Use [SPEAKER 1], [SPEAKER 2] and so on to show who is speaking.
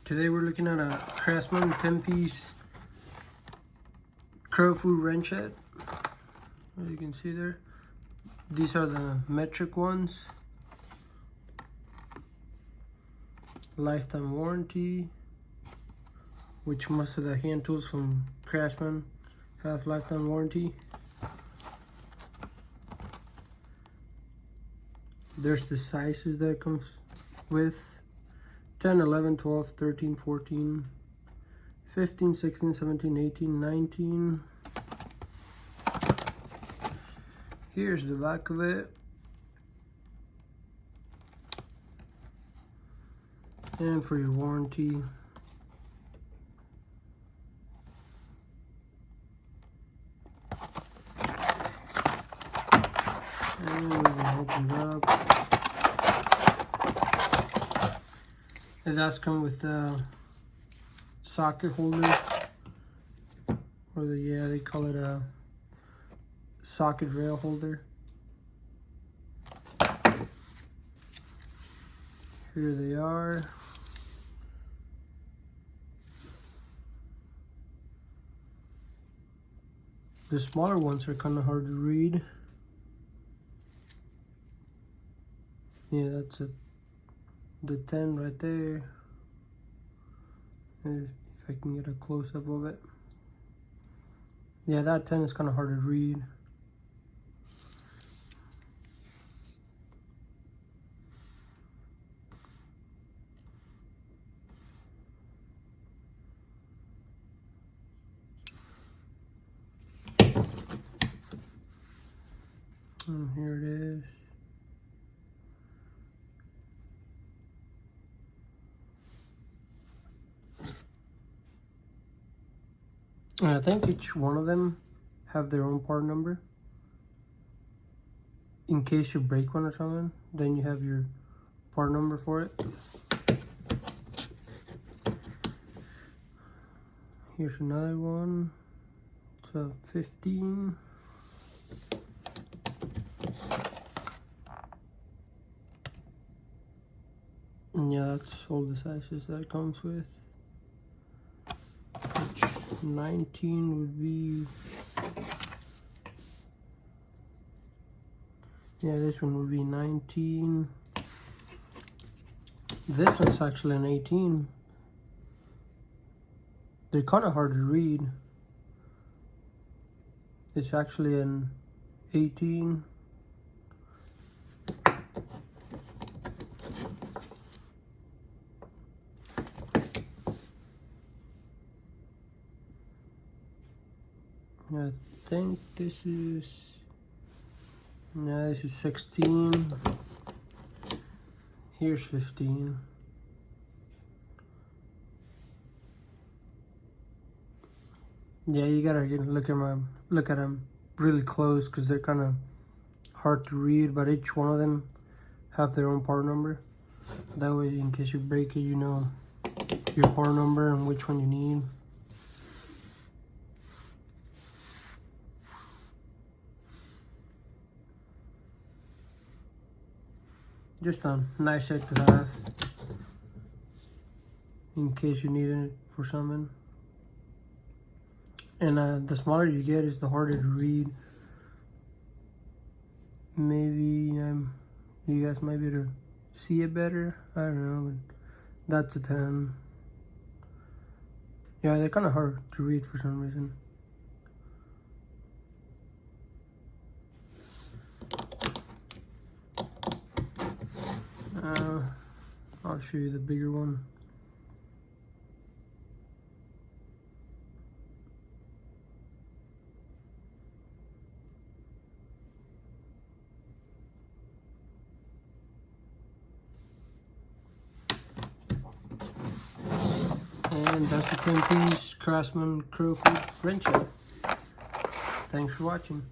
[SPEAKER 1] Today we're looking at a Craftsman 10-piece Crowfoot Wrench set. As you can see there, these are the metric ones. Lifetime warranty, which most of the hand tools from Craftsman have lifetime warranty. There's the sizes that it comes with: 10, 11, 12, 13, 14, 15, 16, 17, 18, 19. Here's the back of it. And for your warranty. And we can open it up. It does come with a socket holder, or they call it a socket rail holder. Here they are. The smaller ones are kind of hard to read. Yeah, that's it. The 10 right there. If I can get a close-up of it. Yeah, that 10 is kind of hard to read. And here it is. And I think each one of them have their own part number. In case you break one or something, then you have your part number for it. Here's another one. It's a 15. And yeah, that's all the sizes that it comes with. 19 would be, yeah, this one would be 19. This one's actually an 18. They're kind of hard to read. It's actually an 18. I think this is, no, this is 16. Here's 15. Yeah, you gotta look at them really close because they're kind of hard to read. But each one of them have their own part number. That way, in case you break it, you know your part number and which one you need. Just a nice set to have in case you need it for something. And the smaller you get is the harder to read. Maybe you guys might be able to see it better. I don't know, but that's a 10. Yeah, they're kind of hard to read for some reason. I'll show you the bigger one. And that's the 10-piece Craftsman Crowfoot Wrench. Thanks for watching.